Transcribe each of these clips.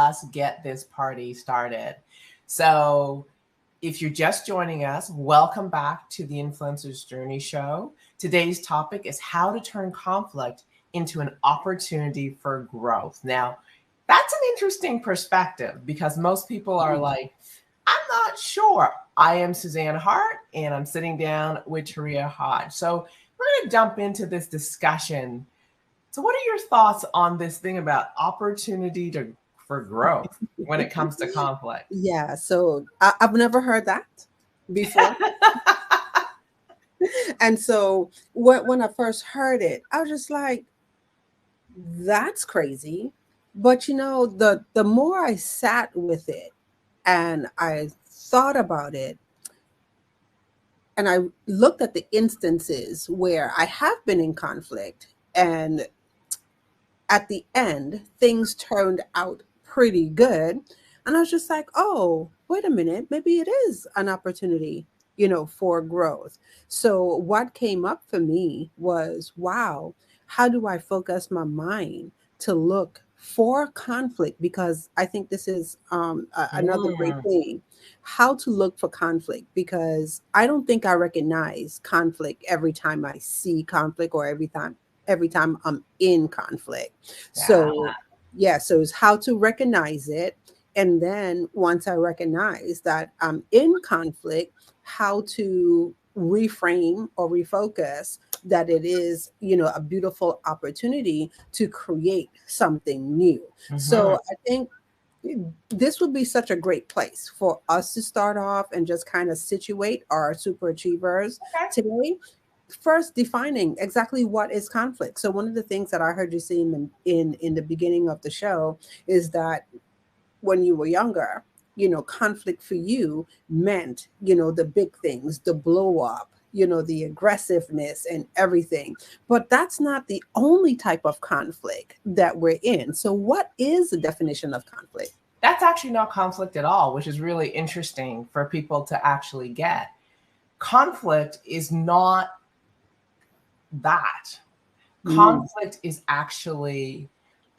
us get this party started. So if you're just joining us, welcome back to the Influencer's Journey Show. Today's topic is how to turn conflict into an opportunity for growth. Now, that's an interesting perspective because most people are like, I'm not sure. I am Suzanne Hart, and I'm sitting down with Taria Hodge. So we're going to jump into this discussion. So what are your thoughts on this thing about opportunity for growth when it comes to conflict? Yeah, so I've never heard that before. And so when I first heard it, I was just like, that's crazy. But the more I sat with it and I thought about it and I looked at the instances where I have been in conflict, and at the end, things turned out pretty good. And I was just like, oh, wait a minute, maybe it is an opportunity, for growth. So what came up for me was, wow, how do I focus my mind to look for conflict? Because I think this is another great Mm, thing, how to look for conflict, because I don't think I recognize conflict every time I see conflict or every time I'm in conflict. yeah. So, yeah, so it's how to recognize it. And then once I recognize that I'm in conflict, how to reframe or refocus that it is, a beautiful opportunity to create something new. Hmm. So I think this would be such a great place for us to start off and just kind of situate our super achievers Okay. today. First, defining exactly what is conflict. So one of the things that I heard you say in the beginning of the show is that when you were younger, conflict for you meant, the big things, the blow up, the aggressiveness and everything. But that's not the only type of conflict that we're in. So what is the definition of conflict? That's actually not conflict at all, which is really interesting for people to actually get. Conflict is not that. Mm, Conflict is actually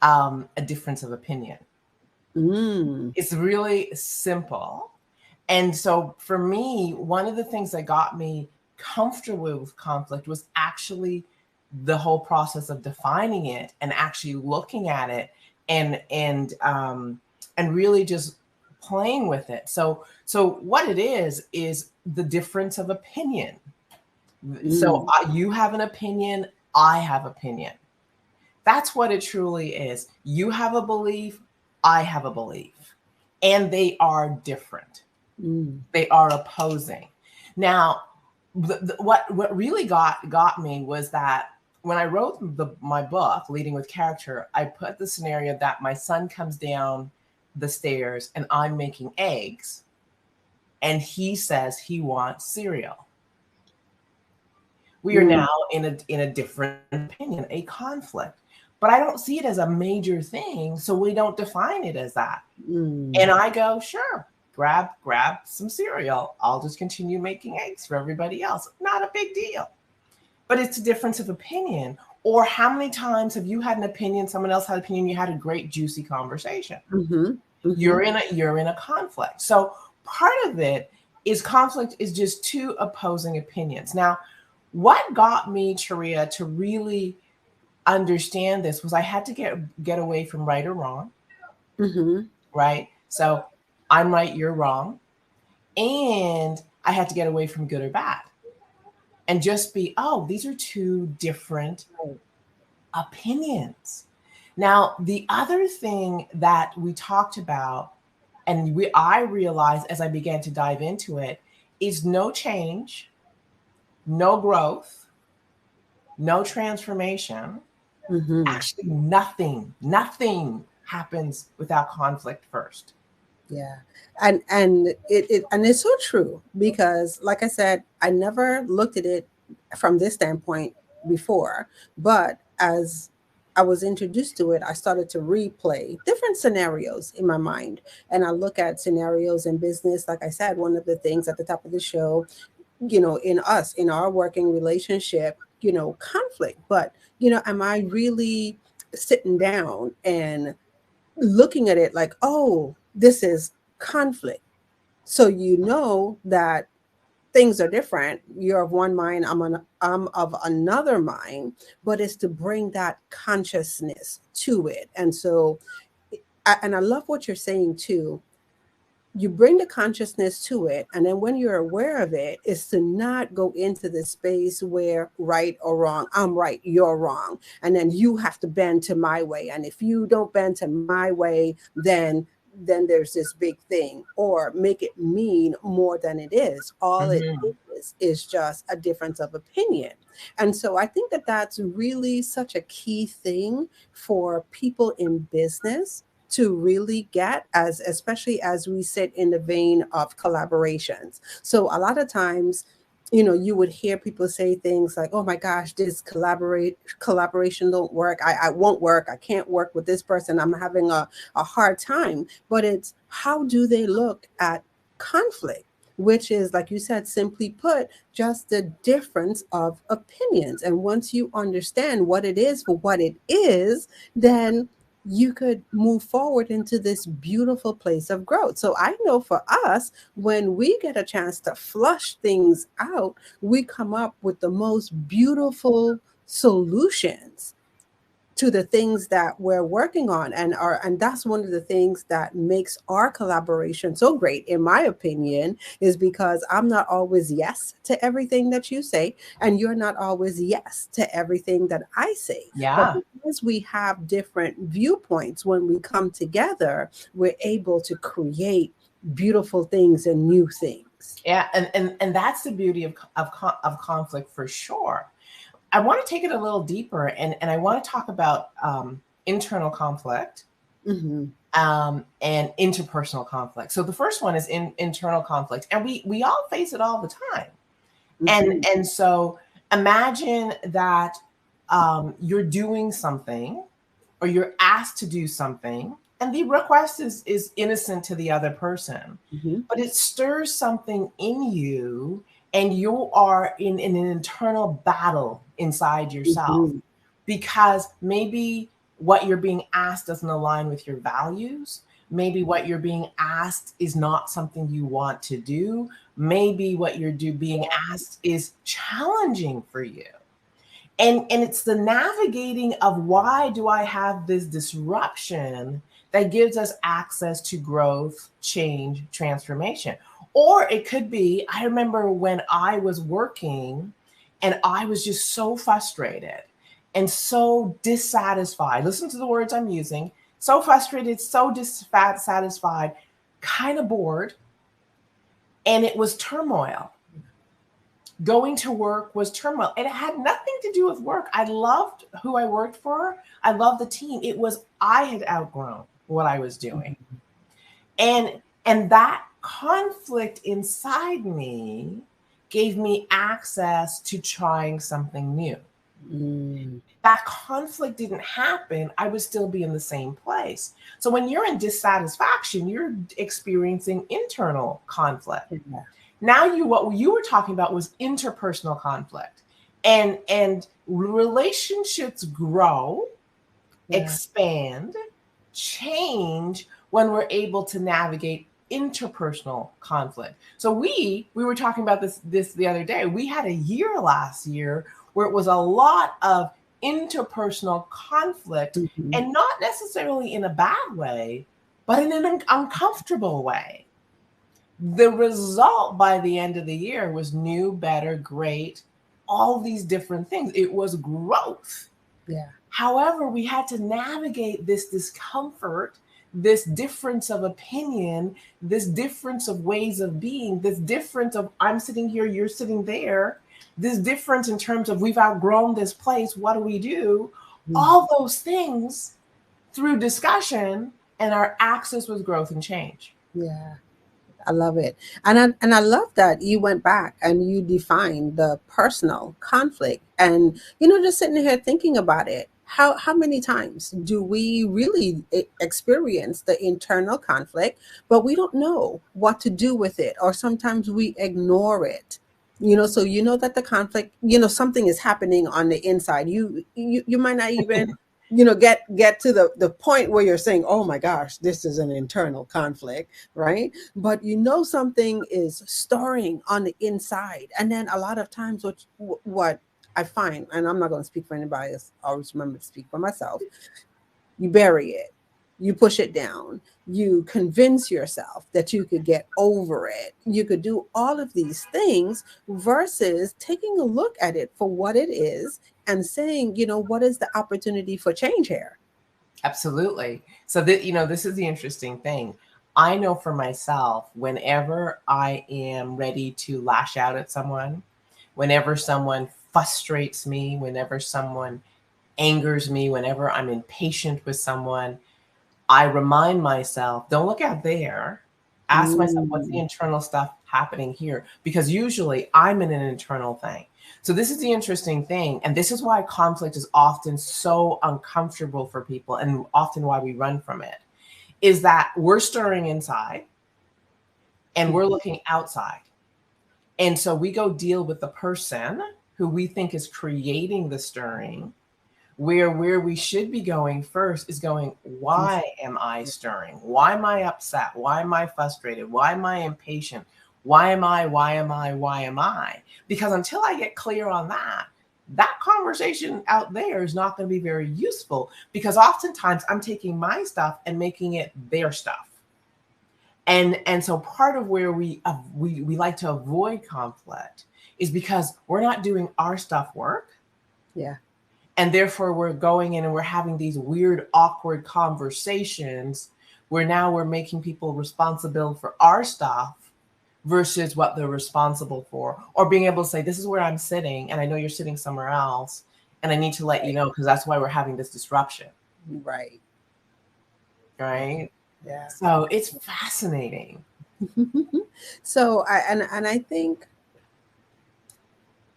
a difference of opinion. mm, It's really simple. And so for me, one of the things that got me comfortable with conflict was actually the whole process of defining it and actually looking at it and really just playing with it. So what it is the difference of opinion. So mm, you have an opinion, I have opinion. That's what it truly is. You have a belief, I have a belief, and they are different. mm, They are opposing. Now, what really got me was that when I wrote my book, Leading with Character, I put the scenario that my son comes down the stairs and I'm making eggs, and he says he wants cereal. We are mm, now in a different opinion, a conflict. But I don't see it as a major thing, so we don't define it as that. mm, And I go, sure, grab some cereal. I'll just continue making eggs for everybody else. Not a big deal. But it's a difference of opinion. Or how many times have you had an opinion, someone else had an opinion, you had a great juicy conversation? mhm, You're mhm, in a conflict. So part of it is conflict is just two opposing opinions. Now, what got me, Sharia, to really understand this was I had to get away from right or wrong, mhm, right? So I'm right, you're wrong. And I had to get away from good or bad and just be, oh, these are two different right, opinions. Now, the other thing that we talked about, and I realized as I began to dive into it, is no change, no growth, no transformation. mhm. Actually, nothing happens without conflict first. Yeah. And it's so true because like I said, I never looked at it from this standpoint before, but as I was introduced to it, I started to replay different scenarios in my mind. And I look at scenarios in business. Like I said, one of the things at the top of the show, in us, in our working relationship, conflict. But, am I really sitting down and looking at it like, oh, this is conflict. So you know that things are different. You're of one mind, I'm of another mind, but it's to bring that consciousness to it. And so, and I love what you're saying too. You bring the consciousness to it, and then when you're aware of it, is to not go into the space where right or wrong, I'm right, you're wrong, and then you have to bend to my way, and if you don't bend to my way, then there's this big thing, or make it mean more than it is. All it Mhm. is just a difference of opinion. And so I think that that's really such a key thing for people in business to really get, as especially as we sit in the vein of collaborations. So a lot of times, you would hear people say things like, oh my gosh, this collaboration don't work, I won't work, I can't work with this person, I'm having a hard time. But it's, how do they look at conflict, which is, like you said, simply put, just the difference of opinions. And once you understand what it is for what it is, then you could move forward into this beautiful place of growth. So I know for us, when we get a chance to flush things out, we come up with the most beautiful solutions to the things that we're working on, and that's one of the things that makes our collaboration so great, in my opinion, is because I'm not always yes to everything that you say, and you're not always yes to everything that I say. But Yeah. because we have different viewpoints, when we come together, we're able to create beautiful things and new things. Yeah, and that's the beauty of conflict for sure. I want to take it a little deeper, and I want to talk about internal conflict Hmm. and interpersonal conflict. So the first one is internal conflict, and we all face it all the time. Hmm. And so imagine that you're doing something, or you're asked to do something, and the request is innocent to the other person, Hmm. but it stirs something in you, and you are in an internal battle inside yourself, Hmm. because maybe what you're being asked doesn't align with your values. Maybe what you're being asked is not something you want to do. Maybe what being asked is challenging for you. And it's the navigating of, why do I have this disruption, that gives us access to growth, change, transformation. Or it could be, I remember when I was working and I was just so frustrated and so dissatisfied. Listen to the words I'm using: so frustrated, so dissatisfied, kind of bored, and it was turmoil. Going to work was turmoil. And it had nothing to do with work. I loved who I worked for. I loved the team. It was, I had outgrown what I was doing. And that conflict inside me gave me access to trying something new. Hmm. That conflict didn't happen, I would still be in the same place. So when you're in dissatisfaction, you're experiencing internal conflict. Yeah. Now what you were talking about was interpersonal conflict, and relationships grow, Yeah. expand, change when we're able to navigate interpersonal conflict. So we were talking about this the other day. We had a year last year where it was a lot of interpersonal conflict, Hmm. and not necessarily in a bad way, but in an uncomfortable way. The result by the end of the year was new, better, great, all these different things. It was growth. Yeah. However, we had to navigate this discomfort, this difference of opinion, this difference of ways of being, this difference of, I'm sitting here, you're sitting there, this difference in terms of, we've outgrown this place, what do we do? Mhm. All those things through discussion, and our access was growth and change. Yeah. I love it. And I love that you went back and you defined the personal conflict. And just sitting here thinking about it, how many times do we really experience the internal conflict, but we don't know what to do with it, or sometimes we ignore it. So that the conflict, something is happening on the inside. You might not even get to the point where you're saying, oh my gosh, this is an internal conflict, right? But something is stirring on the inside. And then a lot of times what I find, and I'm not going to speak for anybody else, I always remember to speak for myself, you bury it, you push it down, you convince yourself that you could get over it, you could do all of these things versus taking a look at it for what it is and saying, what is the opportunity for change here? Absolutely. So that, this is the interesting thing. I know for myself, whenever I am ready to lash out at someone, whenever someone frustrates me, whenever someone angers me, whenever I'm impatient with someone, I remind myself, don't look out there. Ask myself, what's the Mm. internal stuff happening here? Because usually I'm in an internal thing. So this is the interesting thing. And this is why conflict is often so uncomfortable for people and often why we run from it, is that we're stirring inside and we're looking outside. And so we go deal with the person who we think is creating the stirring, where we should be going first is going, why am I stirring? Why am I upset? Why am I frustrated? Why am I impatient? Why am I? Because until I get clear on that conversation out there is not going to be very useful, because oftentimes I'm taking my stuff and making it their stuff. And so part of where we like to avoid conflict is because we're not doing our stuff work. Yeah. And therefore we're going in and we're having these weird, awkward conversations where now we're making people responsible for our stuff versus what they're responsible for, or being able to say, this is where I'm sitting and I know you're sitting somewhere else and I need to let you know, because that's why we're having this disruption. Right. Right. Yeah. So it's fascinating. So I think,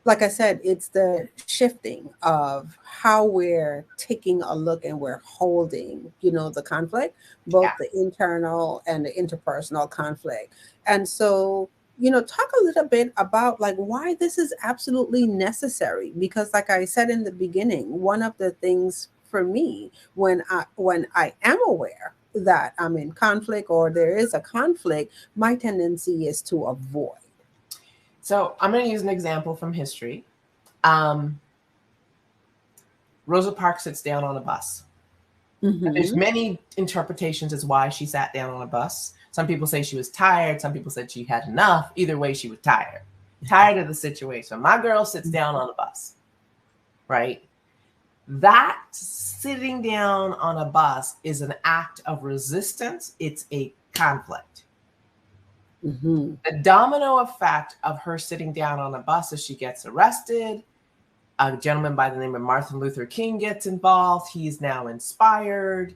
like I said, it's the shifting of how we're taking a look and we're holding, the conflict, Yeah. both the internal and the interpersonal conflict. And so, talk a little bit about like why this is absolutely necessary. Because like I said in the beginning, one of the things for me when I am aware that I'm in conflict or there is a conflict, my tendency is to avoid. So I'm going to use an example from history. Um, Rosa Parks sits down on a bus. There's Hmm. many interpretations as why she sat down on a bus. Some people say she was tired. Some people said she had enough. Either way, she was tired of the situation. My girl sits down on a bus, right? That sitting down on a bus is an act of resistance. It's a conflict. Hmm. The domino effect of her sitting down on a bus is she gets arrested. A gentleman by the name of Martin Luther King gets involved. He's now inspired.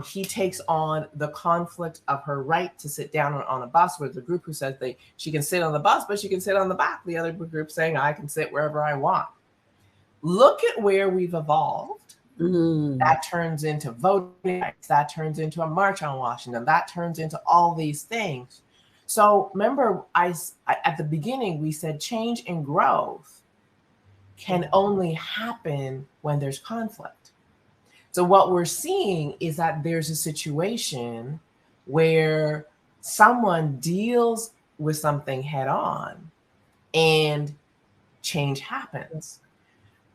He takes on the conflict of her right to sit down on a bus, with the group who says she can sit on the bus, but she can sit on the back. The other group saying I can sit wherever I want. Look at where we've evolved. Mm. That turns into voting rights. That turns into a march on Washington. That turns into all these things. So remember, I at the beginning we said change and growth can only happen when there's conflict. So what we're seeing is that there's a situation where someone deals with something head on and change happens.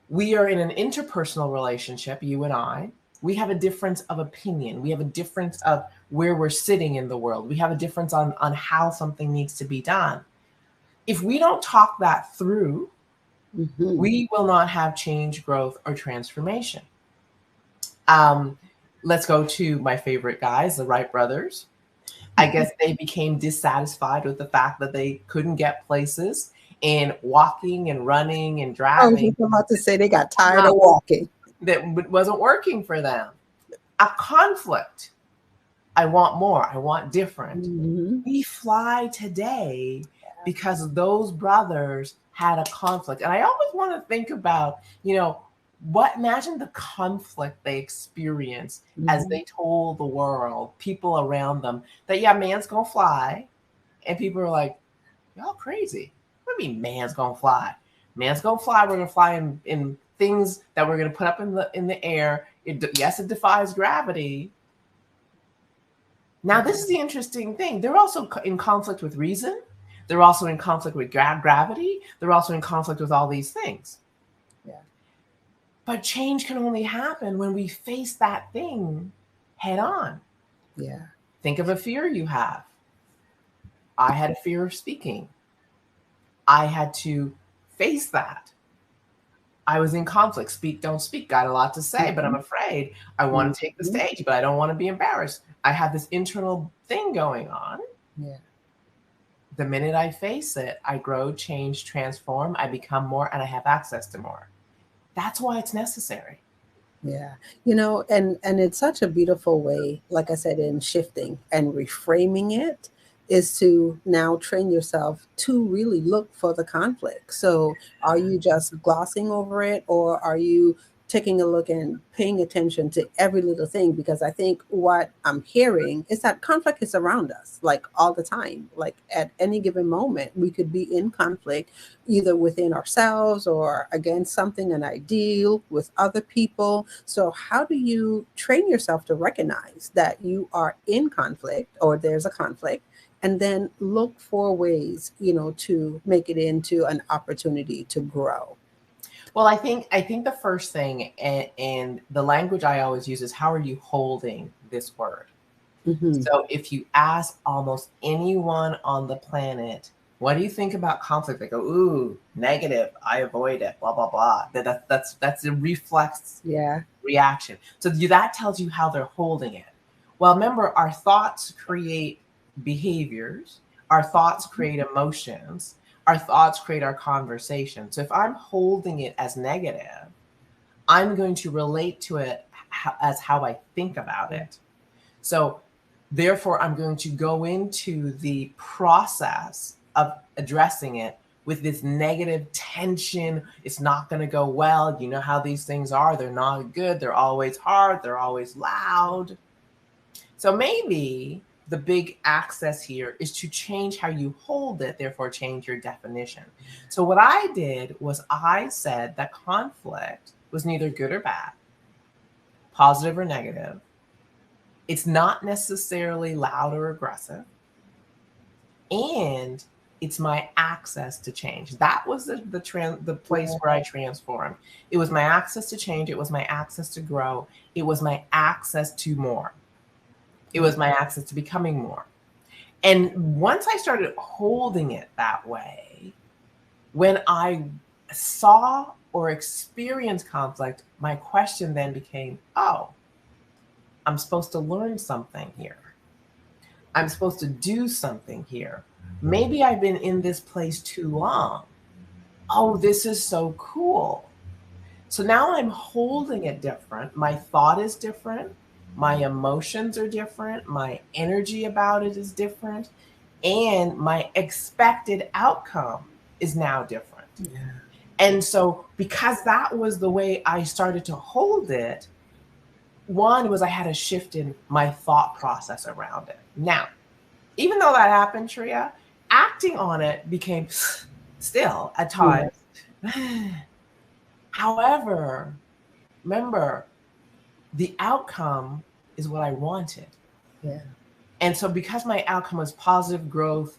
We are in an interpersonal relationship, you and I. We have a difference of opinion. We have a difference of where we're sitting in the world. We have a difference on how something needs to be done. If we don't talk that through, Hmm. we will not have change, growth, or transformation. Um, let's go to my favorite guys, the Wright brothers. I guess they became dissatisfied with the fact that they couldn't get places, and walking and running and I was driving just about to say they got tired of walking. that wasn't working for them. A conflict. I want more. I want different. Hmm. We fly today because those brothers had a conflict. And I always want to think about, imagine the conflict they experienced as Hmm. they told the world, people around them, that, yeah, man's going to fly. And people are like, y'all crazy. What do you mean man's going to fly? Man's going to fly. We're going to fly in things that we're going to put up in the air Yes, it defies gravity. Now, this is the interesting thing. They're also in conflict with reason. They're also in conflict with gravity. They're also in conflict with all these things. Yeah. But change can only happen when we face that thing head on. Yeah. Think of a fear you have. I had a fear of speaking. I had to face that. I was in conflict. Speak, don't speak. Got a lot to say, but I'm afraid. I want to take the Mhm. stage, but I don't want to be embarrassed. I have this internal thing going on. Yeah. The minute I face it, I grow, change, transform. I become more, and I have access to more. That's why it's necessary. Yeah. And it's such a beautiful way, like I said, in shifting and reframing it, is to now train yourself to really look for the conflict. So are you just glossing over it, or are you taking a look and paying attention to every little thing? Because I think what I'm hearing is that conflict is around us, like all the time. Like at any given moment, we could be in conflict either within ourselves or against something, an ideal with other people. So, how do you train yourself to recognize that you are in conflict or there's a conflict? And then look for ways, to make it into an opportunity to grow. Well, I think the first thing, and the language I always use is, how are you holding this word? Hmm. So if you ask almost anyone on the planet, what do you think about conflict? They go, ooh, negative. I avoid it. Blah blah blah. That's a reflex Yeah. reaction. So that tells you how they're holding it. Well, remember, our thoughts create behaviors. Our thoughts create emotions. Our thoughts create our conversation. So if I'm holding it as negative, I'm going to relate to it as how I think about it. So therefore, I'm going to go into the process of addressing it with this negative tension. It's not going to go well. You know how these things are. They're not good. They're always hard. They're always loud. So maybe the big access here is to change how you hold it, therefore change your definition. So what I did was I said that conflict was neither good or bad, positive or negative. It's not necessarily loud or aggressive. And it's my access to change. That was the place where I transformed. It was my access to change. It was my access to grow. It was my access to more. It was my access to becoming more. And once I started holding it that way, when I saw or experienced conflict, my question then became, oh, I'm supposed to learn something here. I'm supposed to do something here. Maybe I've been in this place too long. Oh, this is so cool. So now I'm holding it different. My thought is different. My emotions are different. My energy about it is different. And my expected outcome is now different. Yeah. And so, because that was the way I started to hold it, one was I had a shift in my thought process around it. Now, even though that happened, Tria, acting on it became still at Yeah. times. However, remember, the outcome is what I wanted. Yeah. And so, because my outcome was positive growth,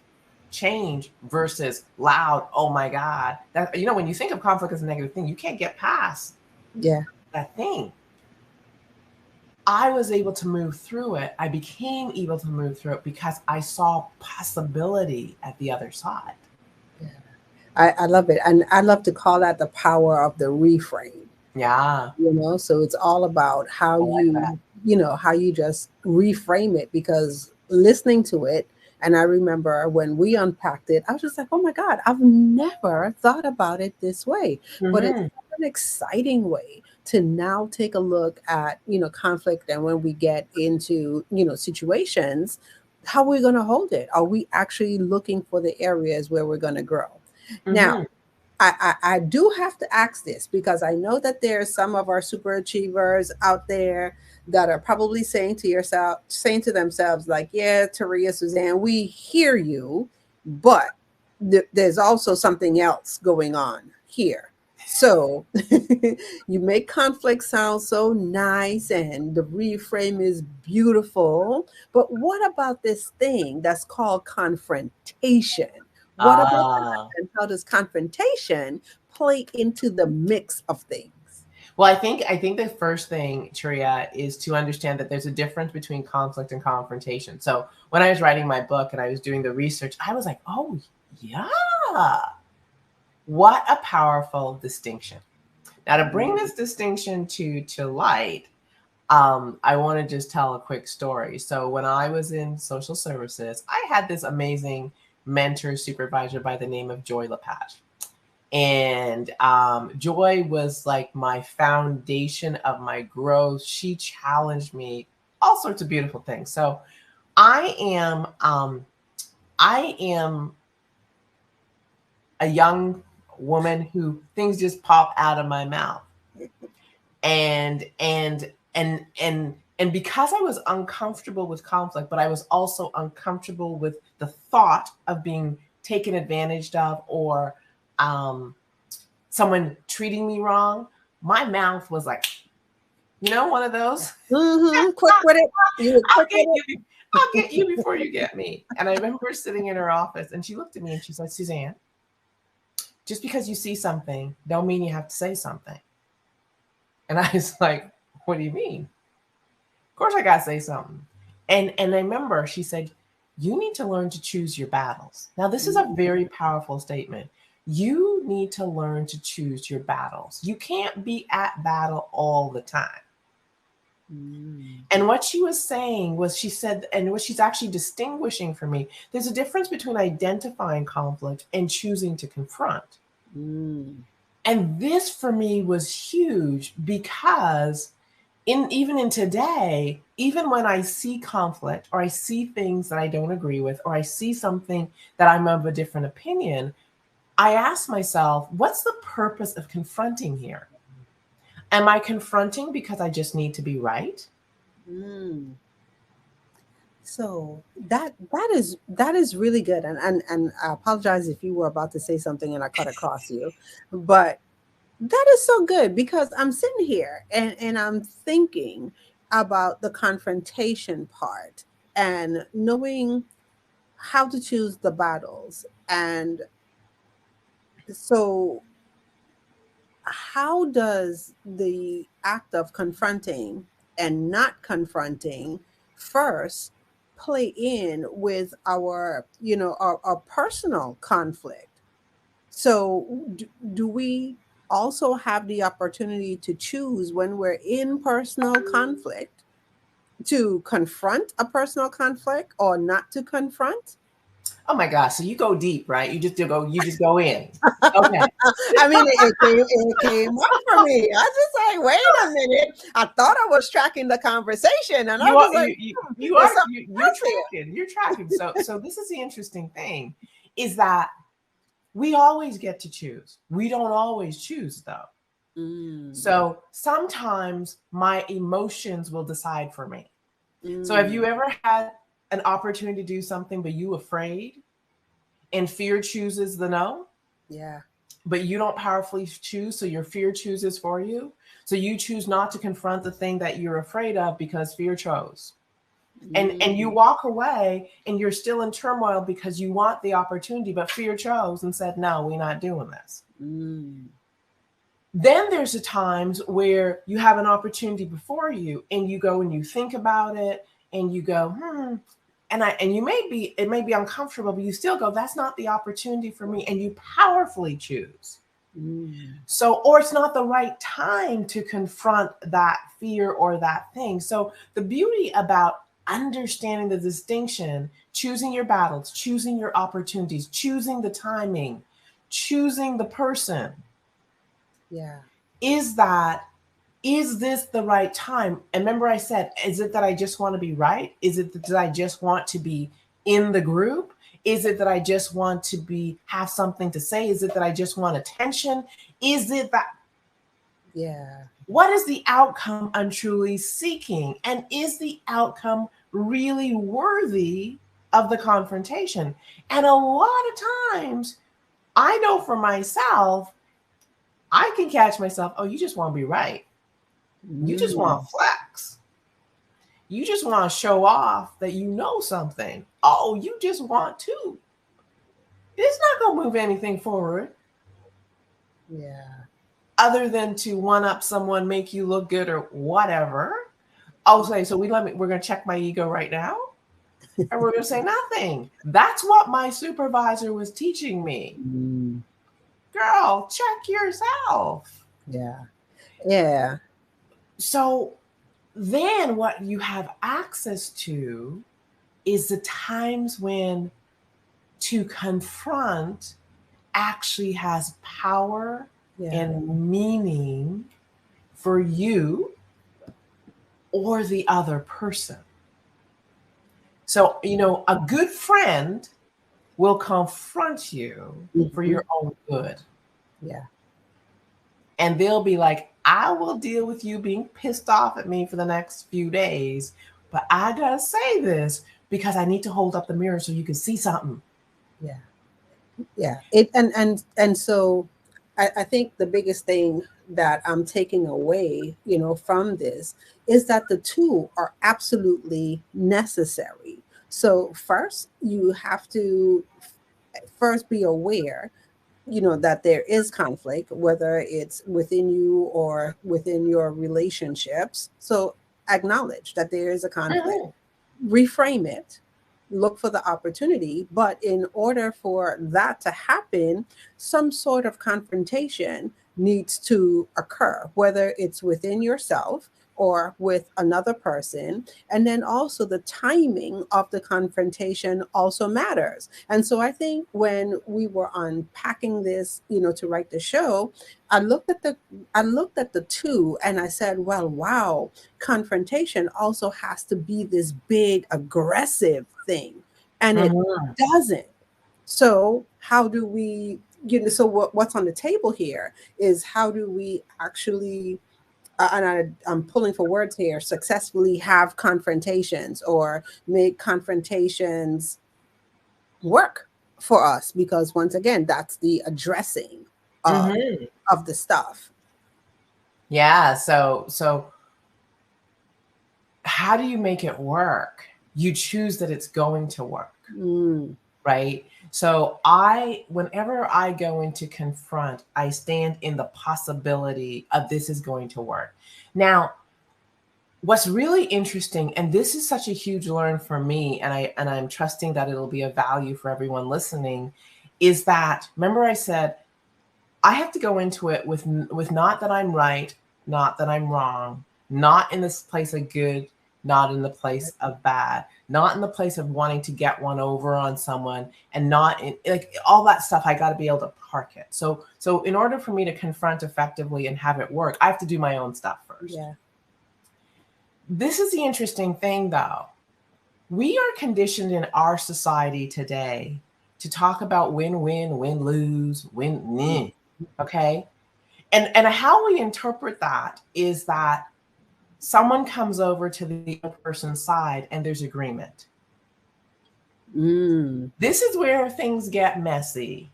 change versus loud, oh my God, that, when you think of conflict as a negative thing, you can't get past Yeah. that thing. I was able to move through it. I became able to move through it because I saw possibility at the other side. Yeah. I love it. And I love to call that the power of the reframe. Yeah, So it's all about how I like that. you just reframe it, because listening to it, and I remember when we unpacked it, I was just like, oh my God, I've never thought about it this way. But it's Mm-hmm. an exciting way to now take a look at conflict, and when we get into situations, how we're going to hold it. Are we actually looking for the areas where we're going to grow? Now, Mm-hmm. I do have to ask this, because I know that there's some of our super achievers out there that are probably saying to themselves, like, yeah, Taria, Suzanne, we hear you, but there's also something else going on here. So you make conflict sound so nice and the reframe is beautiful. But what about this thing that's called confrontation? What about that? Ah. And how does confrontation play into the mix of things? Well, I think the first thing, Triya, is to understand that there's a difference between conflict and confrontation. So when I was writing my book and I was doing the research, I was like, oh yeah, what a powerful distinction. Now, to bring Mm. this distinction to light, I want to just tell a quick story. So when I was in social services, I had this amazing mentor supervisor by the name of Joy LePage. And Joy was like my foundation of my growth. She challenged me all sorts of beautiful things. So I am I am a young woman who things just pop out of my mouth. And because I was uncomfortable with conflict, but I was also uncomfortable with the thought of being taken advantage of, or um, someone treating me wrong, my mouth was like, one of those. Quick with it. You were I'll quick get with you. I'll get you before you get me. And I remember sitting in her office, and she looked at me and she said, Suzanne, just because you see something, don't mean you have to say something. And I was like, what do you mean? Of course I gotta say something. And I remember she said, you need to learn to choose your battles. Now, this is a it. very powerful statement. You need to learn to choose your battles. You can't be at battle all the time. Mm. And what she was saying was, she said, and what she's actually distinguishing for me, there's a difference between identifying conflict and choosing to confront. Mm. And this for me was huge because even in today, even when I see conflict or I see things that I don't agree with, or I see something that I'm of a different opinion, I ask myself, what's the purpose of confronting here? Am I confronting because I just need to be right? Mm. So that is really good, and I apologize if you were about to say something and I cut across you, but that is so good because I'm sitting here and I'm thinking about the confrontation part and knowing how to choose the battles. And so, how does the act of confronting and not confronting first play in with our personal conflict? So, do we also have the opportunity to choose when we're in personal conflict to confront a personal conflict or not to confront? Oh my gosh. So you go deep, right? You just go in. Okay. I mean, it came up for me. I was just like, wait a minute. I thought I was tracking the conversation, and I You was are just like, you you, you there's are something you, you're else here. tracking. You're tracking. So this is the interesting thing, is that we always get to choose. We don't always choose though. Mm, So sometimes my emotions will decide for me. So have you mm, ever had an opportunity to do something but you afraid, and fear chooses the no, yeah. but you don't powerfully choose, so your fear chooses for you. So you choose not to confront the thing that you're afraid of because fear chose. And you Mm, walk away and you're still in turmoil because you want the opportunity, but fear chose and said, no, we're not doing this. mm, Then there's the times where you have an opportunity before you and you go and you think about it and you go, and you may be, it may be uncomfortable, but you still go, that's not the opportunity for me. And you powerfully choose. mm, So, or it's not the right time to confront that fear or that thing. So, the beauty about understanding the distinction, choosing your battles, choosing your opportunities, choosing the timing, choosing the person, yeah. is that, is this the right time? And remember, I said, is it that I just want to be right? Is it that I just want to be in the group? Is it that I just want to be, have something to say? Is it that I just want attention? Is it that, Yeah. what is the outcome I'm truly seeking? And is the outcome really worthy of the confrontation? And a lot of times, I know for myself, I can catch myself, oh, you just want to be right. You just want to flex. You just want to show off that you know something. Oh, you just want to. It's not going to move anything forward. Yeah. Other than to one up someone, make you look good or whatever. I'll say, so we're going to check my ego right now. And we're going to say nothing. That's what my supervisor was teaching me. Girl, check yourself. Yeah. Yeah. So then what you have access to is the times when to confront actually has power and meaning for you or the other person. So, a good friend will confront you for your own good. Yeah. And they'll be like, I will deal with you being pissed off at me for the next few days, but I gotta say this because I need to hold up the mirror so you can see something. Yeah. Yeah. And so I think the biggest thing that I'm taking away, from this is that the two are absolutely necessary. So first, you have to first be aware, that there is conflict, whether it's within you or within your relationships. So acknowledge that there is a conflict, reframe it, look for the opportunity. But in order for that to happen, some sort of confrontation needs to occur, whether it's within yourself or with another person. And then also the timing of the confrontation also matters. And so I think when we were unpacking this, to write the show, I looked at the two and I said, well, wow, confrontation also has to be this big aggressive thing, and it doesn't. So how do we, so what's on the table here is how do we actually, I'm pulling for words here, successfully have confrontations or make confrontations work for us? Because once again, that's the addressing of the stuff. Yeah. So how do you make it work? You choose that it's going to work, right? So whenever I go into confront, I stand in the possibility of this is going to work. Now, what's really interesting, and this is such a huge learn for me, and I'm trusting that it'll be a value for everyone listening, is that, remember I said, I have to go into it with not that I'm right, not that I'm wrong, not in this place of good, not in the place of bad, not in the place of wanting to get one over on someone, and not in like all that stuff. I got to be able to park it. So in order for me to confront effectively and have it work, I have to do my own stuff first. Yeah. This is the interesting thing, though. We are conditioned in our society today to talk about win-win, win-lose, win-win. Okay. And how we interpret that is that someone comes over to the other person's side and there's agreement. This is where things get messy.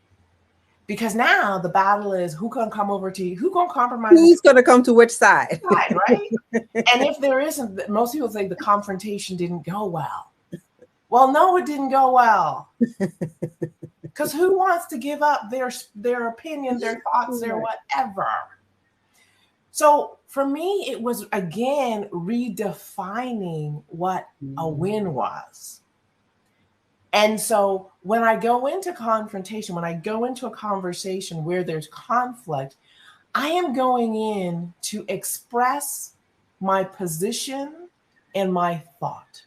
Because now the battle is who can come over to you, who can compromise. Who's going to come to which side? Right? And if there isn't, most people say the confrontation didn't go well. Well, no, it didn't go well. Because who wants to give up their opinion, their thoughts, their whatever? So for me, it was, again, redefining what a win was. And so when I go into confrontation, when I go into a conversation where there's conflict, I am going in to express my position and my thought.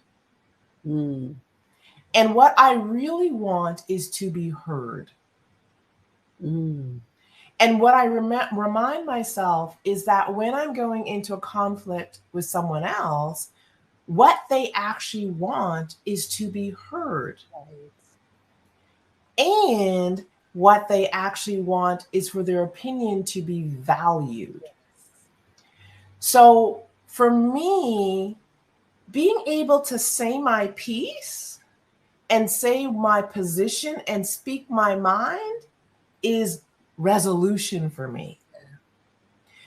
And what I really want is to be heard. And what I remind myself is that when I'm going into a conflict with someone else, what they actually want is to be heard. And what they actually want is for their opinion to be valued. So for me, being able to say my piece and say my position and speak my mind is resolution for me.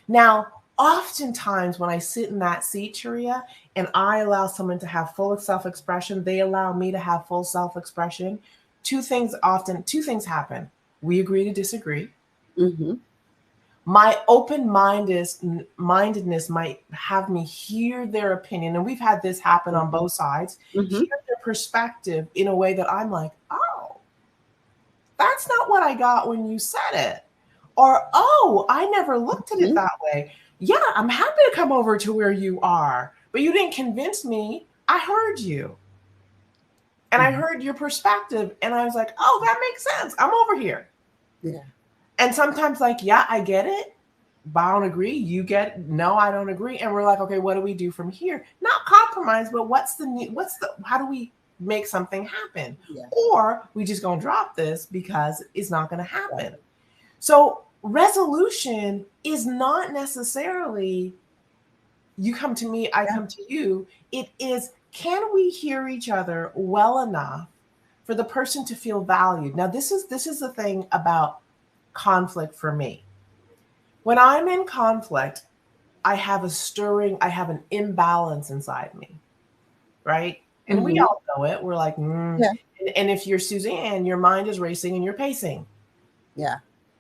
Now, oftentimes when I sit in that seat, Sharia, and I allow someone to have full self-expression, they allow me to have full self-expression. Two things happen. We agree to disagree. Mm-hmm. My mindedness might have me hear their opinion, and we've had this happen on both sides. Mm-hmm. Hear their perspective in a way that I'm like, oh, that's not what I got when you said it. Or, oh, I never looked at it Mm-hmm. that way. Yeah, I'm happy to come over to where you are, but you didn't convince me. I heard you and I Mm-hmm. heard your perspective, and I was like, oh, that makes sense. I'm over here. Yeah. And sometimes, like, yeah, I get it, but I don't agree. You get it. No, I don't agree. And we're like, okay, what do we do from here? Not compromise, but how do we make something happen? Yeah. Or we just gonna drop this because it's not gonna happen. Right. So resolution is not necessarily you come to me, I Yeah. come to you. It is, can we hear each other well enough for the person to feel valued? Now, this is the thing about conflict for me. When I'm in conflict, I have an imbalance inside me, right? And we Mm-hmm. all know it. We're like, Yeah. and if you're Suzanne, your mind is racing and you're pacing. Yeah.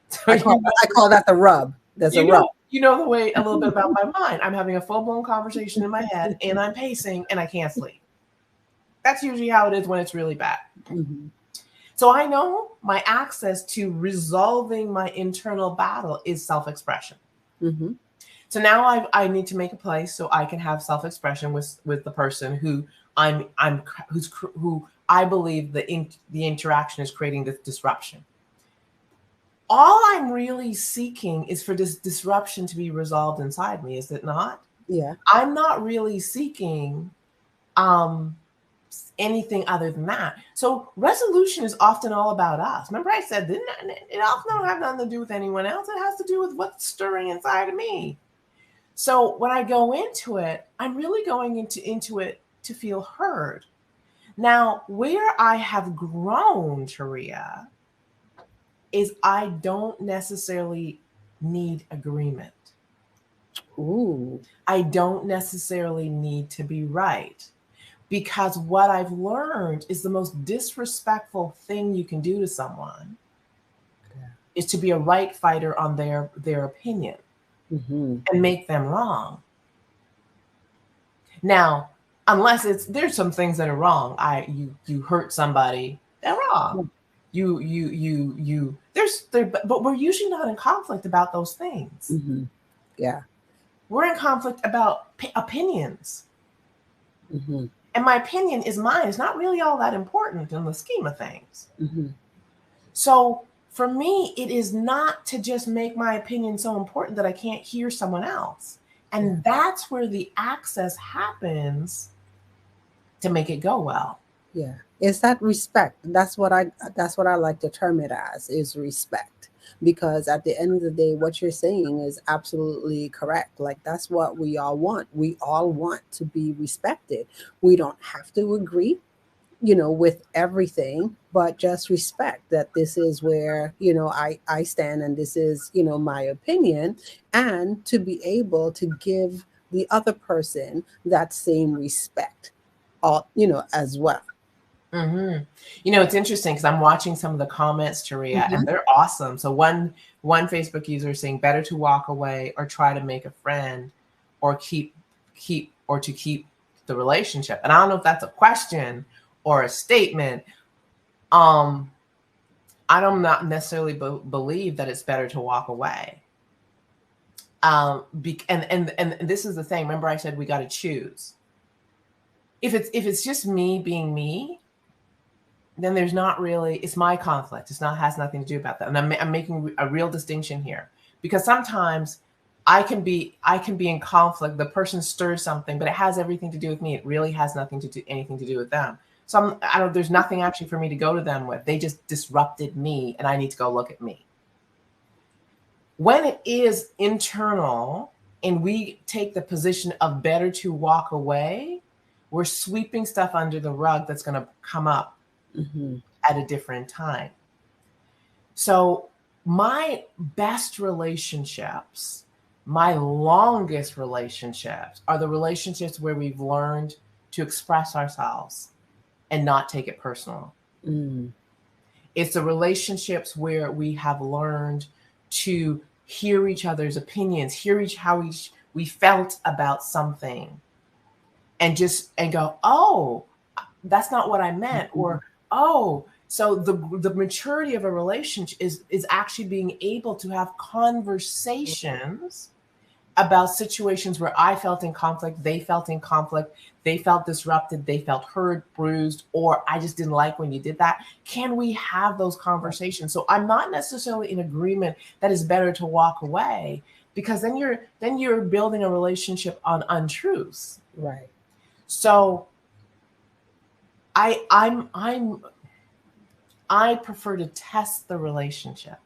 So I call that the rub. There's a rub. you know the way a little bit about my mind. I'm having a full blown conversation in my head, and I'm pacing, and I can't sleep. That's usually how it is when it's really bad. Mm-hmm. So I know my access to resolving my internal battle is self expression. Mm-hmm. So now I need to make a place so I can have self expression with the person who I'm who I believe the interaction is creating this disruption. All I'm really seeking is for this disruption to be resolved inside me, is it not? Yeah. I'm not really seeking um, anything other than that. So resolution is often all about us. Remember, I said it often don't have nothing to do with anyone else. It has to do with what's stirring inside of me. So when I go into it, I'm really going into it to feel heard. Now, where I have grown, Taria, is I don't necessarily need agreement. Ooh. I don't necessarily need to be right, because what I've learned is the most disrespectful thing you can do to someone Yeah. is to be a right fighter on their opinion Mm-hmm. and make them wrong. Now, unless there's some things that are wrong. You hurt somebody, they're wrong. You but we're usually not in conflict about those things. Mm-hmm. Yeah. We're in conflict about opinions. Mm-hmm. And my opinion is mine. It's not really all that important in the scheme of things. Mm-hmm. So for me, it is not to just make my opinion so important that I can't hear someone else. And Yeah. that's where the access happens to make it go well. Yeah. It's that respect. That's what I like to term it as, is respect. Because at the end of the day, what you're saying is absolutely correct. Like, that's what we all want. We all want to be respected. We don't have to agree, with everything, but just respect that this is where, I stand, and this is, my opinion, and to be able to give the other person that same respect, all, as well. Mm-hmm. It's interesting because I'm watching some of the comments, Taria, and Hmm. they're awesome. So one Facebook user is saying better to walk away or try to make a friend, or keep the relationship. And I don't know if that's a question or a statement. Um, I don't not necessarily believe that it's better to walk away. And this is the thing. Remember, I said we got to choose. If it's just me being me, then there's not really, it's my conflict. It's not, has nothing to do about that. And I'm making a real distinction here, because sometimes I can be in conflict. The person stirs something, but it has everything to do with me. It really has nothing to do anything to do with them. So I don't, there's nothing actually for me to go to them with. They just disrupted me, and I need to go look at me. When it is internal and we take the position of better to walk away, we're sweeping stuff under the rug that's going to come up Hmm. at a different time. So my best relationships, My longest relationships are the relationships where we've learned to express ourselves and not take it personal. Mm. It's the relationships where we have learned to hear each other's opinions, hear how we felt about something, and go, oh, that's not what I meant, or oh, so the maturity of a relationship is actually being able to have conversations about situations where I felt in conflict, they felt in conflict, they felt disrupted, they felt hurt, bruised, or I just didn't like when you did that. Can we have those conversations? So I'm not necessarily in agreement that it's better to walk away, because then you're building a relationship on untruths. Right. So I prefer to test the relationship,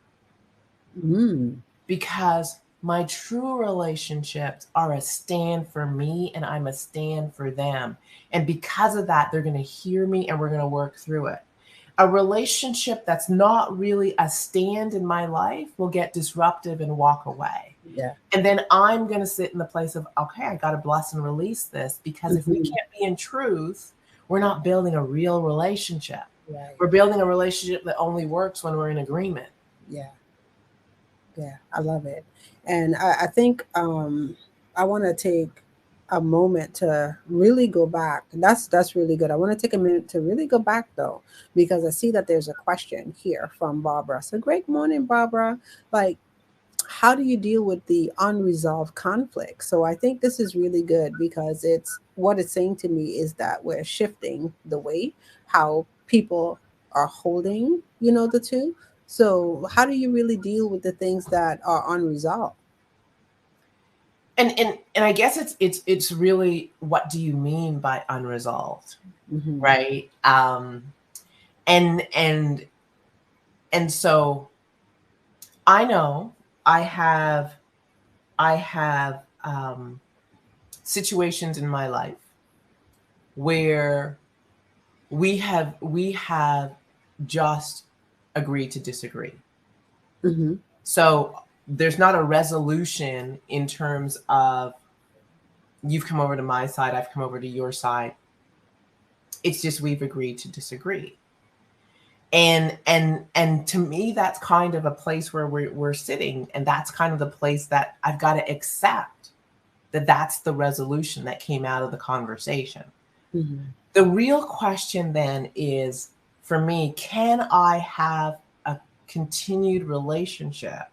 Mm. because my true relationships are a stand for me and I'm a stand for them. And because of that, they're going to hear me and we're going to work through it. A relationship that's not really a stand in my life will get disruptive and walk away. Yeah. And then I'm going to sit in the place of, okay, I got to bless and release this, because if we can't be in truth, we're not building a real relationship. Right. We're building a relationship that only works when we're in agreement. Yeah. Yeah, I love it. And I think I want to take a moment to really go back. And that's really good. I want to take a minute to really go back though, because I see that there's a question here from Barbara. So great morning, Barbara. Like, how do you deal with the unresolved conflict? So I think this is really good, because it's what it's saying to me is that we're shifting the way how people are holding, the two. So how do you really deal with the things that are unresolved? And I guess it's really, what do you mean by unresolved, Hmm. right? And so I know I have I have situations in my life where we have just agreed to disagree. Hmm. So there's not a resolution in terms of you've come over to my side, I've come over to your side. It's just we've agreed to disagree. And to me, that's kind of a place where we're sitting, and that's kind of the place that I've got to accept that that's the resolution that came out of the conversation. Hmm. The real question then is, for me, can I have a continued relationship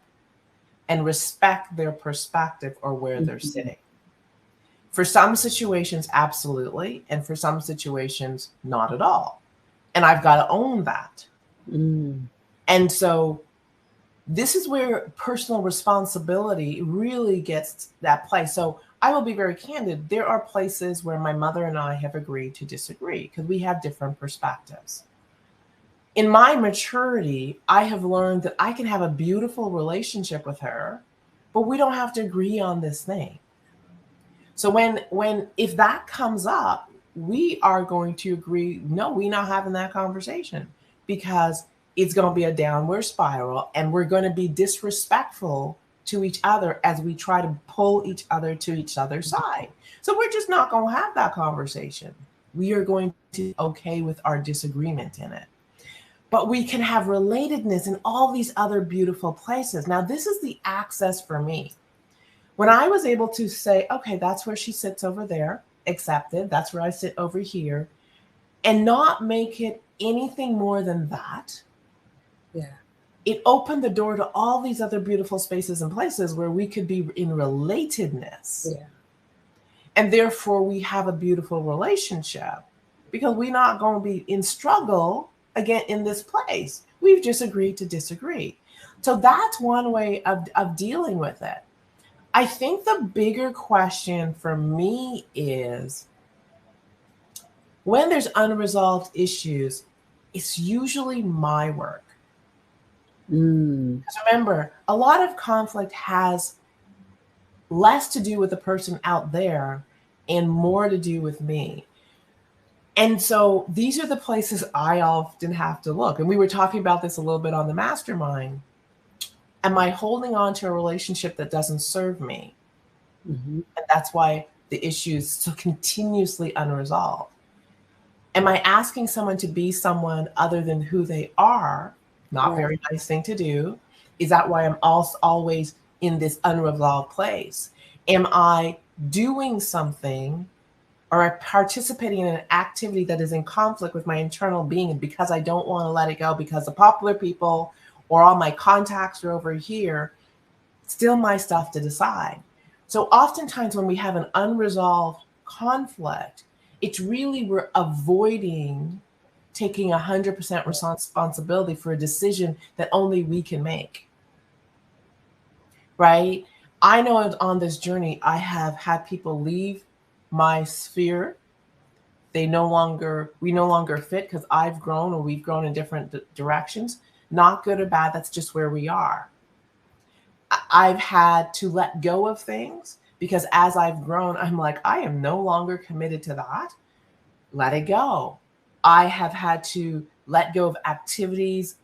and respect their perspective or where they're Hmm. sitting? For some situations, absolutely. And for some situations, not at all. And I've got to own that. Mm. And so this is where personal responsibility really gets that place. So I will be very candid. There are places where my mother and I have agreed to disagree because we have different perspectives. In my maturity, I have learned that I can have a beautiful relationship with her, but we don't have to agree on this thing. So if that comes up, we are going to agree, no, we're not having that conversation, because it's going to be a downward spiral and we're going to be disrespectful to each other as we try to pull each other to each other's side. So we're just not going to have that conversation. We are going to be okay with our disagreement in it. But we can have relatedness in all these other beautiful places. Now, this is the access for me. When I was able to say, okay, that's where she sits over there, accepted, that's where I sit over here, and not make it anything more than that, Yeah. it opened the door to all these other beautiful spaces and places where we could be in relatedness. Yeah. And therefore, we have a beautiful relationship, because we're not going to be in struggle again in this place. We've just agreed to disagree. So that's one way of dealing with it. I think the bigger question for me is, when there's unresolved issues, it's usually my work. Mm. Because remember, a lot of conflict has less to do with the person out there and more to do with me. And so these are the places I often have to look. And we were talking about this a little bit on the mastermind. Am I holding on to a relationship that doesn't serve me? Mhm. And that's why the issue is so continuously unresolved. Am I asking someone to be someone other than who they are? Not Right. very nice thing to do. Is that why I'm also always in this unresolved place? Am I doing something or participating in an activity that is in conflict with my internal being because I don't want to let it go because the popular people or all my contacts are over here? Still my stuff to decide. So oftentimes when we have an unresolved conflict, it's really we're avoiding taking 100% responsibility for a decision that only we can make. Right? I know on this journey, I have had people leave my sphere. We no longer fit because I've grown or we've grown in different directions. Not good or bad, that's just where we are. I've had to let go of things because as I've grown, I'm like, I am no longer committed to that. Let it go. I have had to let go of activities,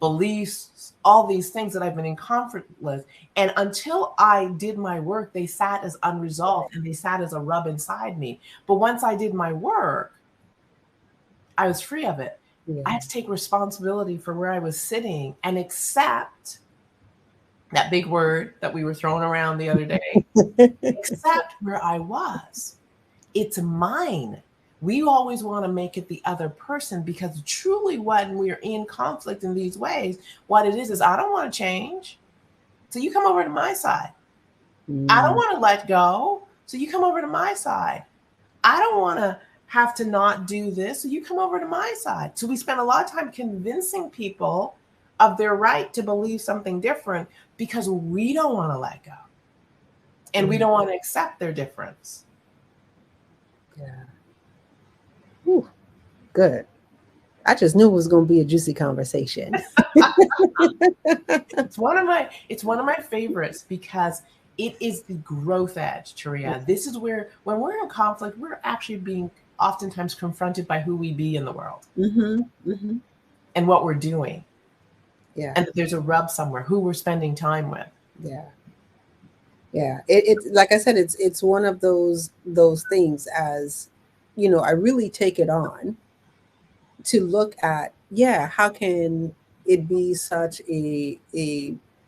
beliefs, all these things that I've been in conflict with. And until I did my work, they sat as unresolved and they sat as a rub inside me. But once I did my work, I was free of it. Yeah. I had to take responsibility for where I was sitting and accept that big word that we were throwing around the other day, accept where I was. It's mine. We always want to make it the other person because truly, when we're in conflict in these ways, what it is I don't want to change. So you come over to my side. I don't Mm. want to let go. So you come over to my side. I don't want to have to not do this. So you come over to my side. So we spend a lot of time convincing people of their right to believe something different because we don't want to let go and we Yeah. don't want to accept their difference. Yeah. Whew. Good. I just knew it was going to be a juicy conversation. It's one of my favorites because it is the growth edge, Taria. This is where when we're in conflict, we're actually being oftentimes confronted by who we be in the world Mm-hmm. Mm-hmm. and what we're doing. Yeah. And that there's a rub somewhere, who we're spending time with. Yeah. Yeah. It's like I said, it's one of those things. As you know, I really take it on to look at, yeah, how can it be such a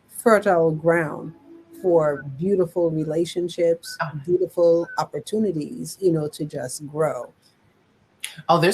fertile ground for beautiful relationships, Oh, beautiful opportunities, to just grow. oh, there's